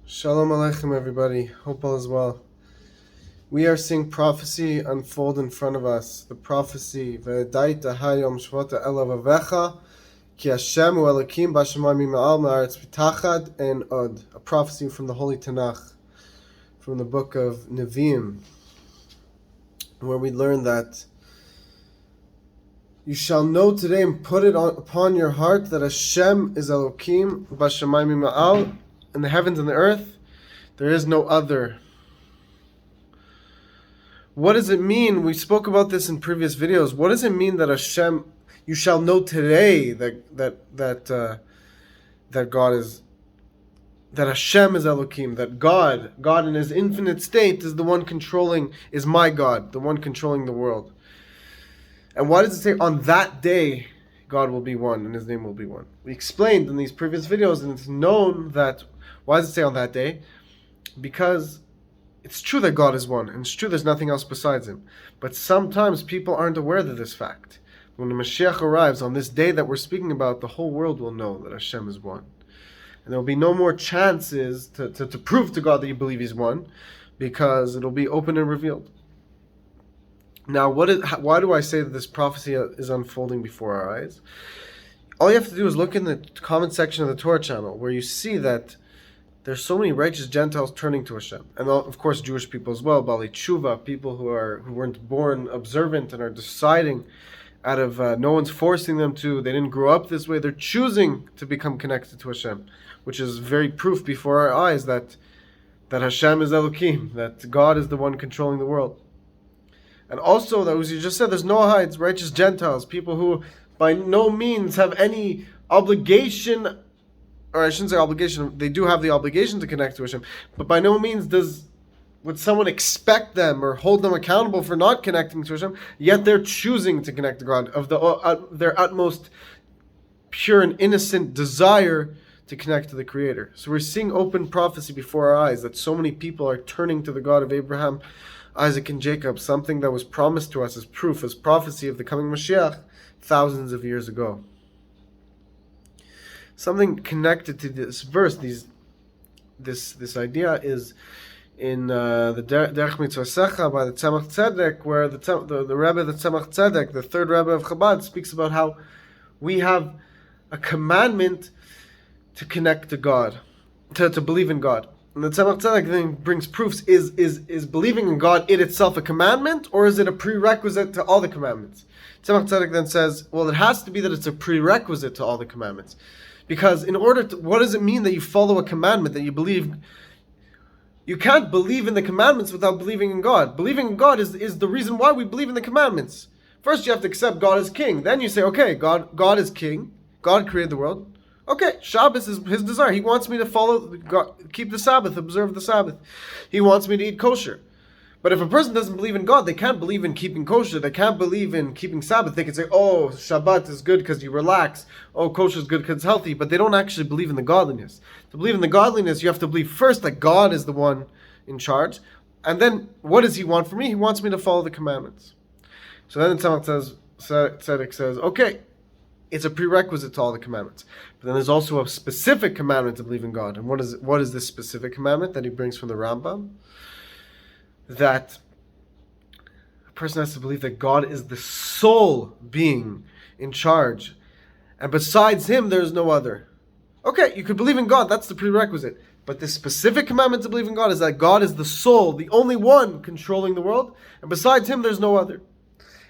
Shalom Aleichem, everybody. Hope all is well. We are seeing prophecy unfold in front of us. The prophecy, V'edaita hayom shvota elav avecha, ki Hashem hu Elokim b'shamayim ma'al ma'aretz v'tachad and od. A prophecy from the Holy Tanakh, from the book of Nevi'im, where we learn that you shall know today and put it upon your heart that Hashem is Elokim b'shamayim ma'al, in the heavens and the earth, there is no other. What does it mean? We spoke about this in previous videos. What does it mean that Hashem, you shall know today that God is, that Hashem is Elokim, that God in His infinite state is the one controlling, is my God, the one controlling the world. And why does it say on that day God will be one and His name will be one? We explained in these previous videos, and it's known that. Why does it say on that day? Because it's true that God is one, and it's true there's nothing else besides Him. But sometimes people aren't aware of this fact. When the Mashiach arrives on this day that we're speaking about, the whole world will know that Hashem is one. And there will be no more chances to prove to God that you believe He's one, because it'll be open and revealed. Now, why do I say that this prophecy is unfolding before our eyes? All you have to do is look in the comment section of the Torah channel, where you see that there's so many righteous Gentiles turning to Hashem, and of course Jewish people as well. Baal Teshuva, people who weren't born observant and are deciding out of no one's forcing them to. They didn't grow up this way. They're choosing to become connected to Hashem, which is very proof before our eyes that Hashem is Elokim, that God is the one controlling the world. And also, that as you just said, there's Noahites, righteous Gentiles, people who by no means have any obligation. Or I shouldn't say obligation, they do have the obligation to connect to Hashem, but by no means would someone expect them or hold them accountable for not connecting to Hashem, yet they're choosing to connect to God, of their utmost pure and innocent desire to connect to the Creator. So we're seeing open prophecy before our eyes, that so many people are turning to the God of Abraham, Isaac, and Jacob, something that was promised to us as proof, as prophecy of the coming Mashiach thousands of years ago. Something connected to this verse, this idea is in the Derech Mitzvosecha by the Samech Tzedek, where the Rebbe, the Samech Tzedek, the third Rebbe of Chabad, speaks about how we have a commandment to connect to God, to believe in God. And the Samech Tzedek then brings proofs. Is believing in God it itself a commandment, or is it a prerequisite to all the commandments? Samech Tzedek then says, well, it has to be that it's a prerequisite to all the commandments. Because in order to, what does it mean that you follow a commandment, that you believe? You can't believe in the commandments without believing in God. Believing in God is the reason why we believe in the commandments. First you have to accept God as king. Then you say, okay, God is king. God created the world. Okay, Shabbos is His desire. He wants me to follow God, keep the Sabbath, observe the Sabbath. He wants me to eat kosher. But if a person doesn't believe in God, they can't believe in keeping kosher, they can't believe in keeping Sabbath. They can say, oh, Shabbat is good because you relax, oh, kosher is good because it's healthy, but they don't actually believe in the godliness. To believe in the godliness, you have to believe first that God is the one in charge, and then what does He want from me? He wants me to follow the commandments. So then Samech Tzedek says, okay, it's a prerequisite to all the commandments. But then there's also a specific commandment to believe in God. And what is this specific commandment that he brings from the Rambam? That a person has to believe that God is the sole being in charge, and besides Him there is no other. Okay, you could believe in God, that's the prerequisite. But the specific commandment to believe in God is that God is the sole, the only one controlling the world, and besides Him there's no other.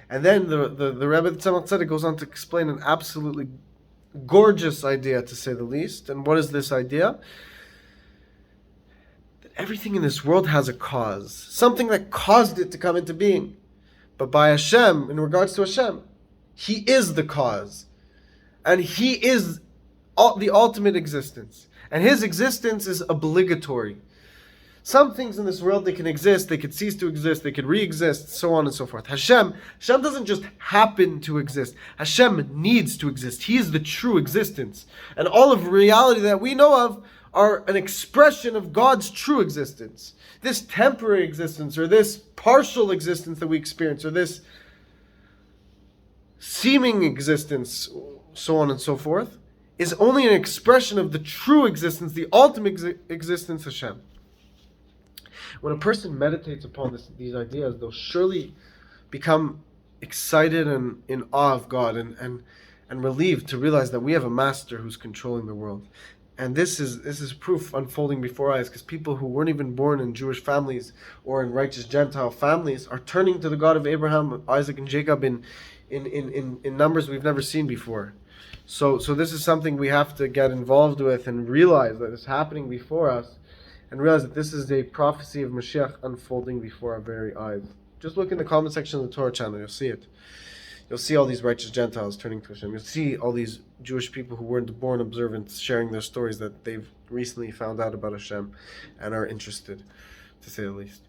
And then the Rebbe Tzemach Tzedek goes on to explain an absolutely gorgeous idea, to say the least. And what is this idea? Everything in this world has a cause, something that caused it to come into being. But by Hashem, in regards to Hashem, He is the cause. And He is the ultimate existence. And His existence is obligatory. Some things in this world, they can exist, they could cease to exist, they could re-exist, so on and so forth. Hashem doesn't just happen to exist. Hashem needs to exist. He is the true existence. And all of reality that we know of are an expression of God's true existence. This temporary existence, or this partial existence that we experience, or this seeming existence, so on and so forth, is only an expression of the true existence, the ultimate existence, Hashem. When a person meditates upon these ideas, they'll surely become excited and in awe of God and relieved to realize that we have a master who's controlling the world. And this is proof unfolding before our eyes, because people who weren't even born in Jewish families or in righteous Gentile families are turning to the God of Abraham, Isaac, and Jacob in numbers we've never seen before. So this is something we have to get involved with and realize that it's happening before us, and realize that this is a prophecy of Mashiach unfolding before our very eyes. Just look in the comment section of the Torah channel, you'll see it. You'll see all these righteous Gentiles turning to Hashem. You'll see all these Jewish people who weren't born observant sharing their stories that they've recently found out about Hashem and are interested, to say the least.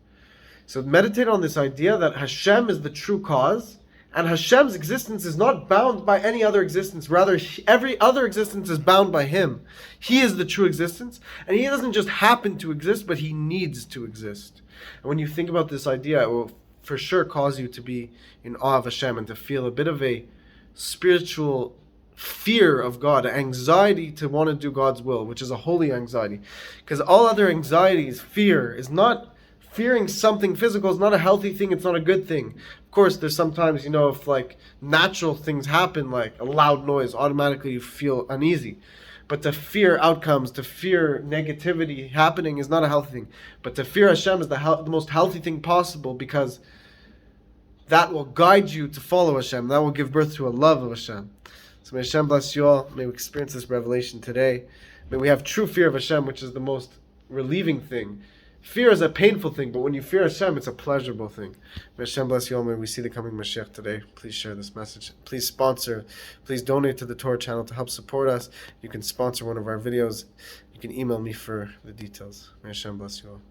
So meditate on this idea that Hashem is the true cause, and Hashem's existence is not bound by any other existence. Rather, every other existence is bound by Him. He is the true existence, and He doesn't just happen to exist, but He needs to exist. And when you think about this idea, it will for sure cause you to be in awe of Hashem and to feel a bit of a spiritual fear of God, an anxiety to want to do God's will, which is a holy anxiety. Because all other anxieties, fear, is not fearing something physical, is not a healthy thing, it's not a good thing. Of course, there's sometimes, if like natural things happen, like a loud noise, automatically you feel uneasy. But to fear outcomes, to fear negativity happening is not a healthy thing. But to fear Hashem is the most healthy thing possible, because that will guide you to follow Hashem. That will give birth to a love of Hashem. So may Hashem bless you all. May we experience this revelation today. May we have true fear of Hashem, which is the most relieving thing. Fear is a painful thing, but when you fear Hashem, it's a pleasurable thing. May Hashem bless you all. May we see the coming Mashiach today. Please share this message. Please sponsor. Please donate to the Torah channel to help support us. You can sponsor one of our videos. You can email me for the details. May Hashem bless you all.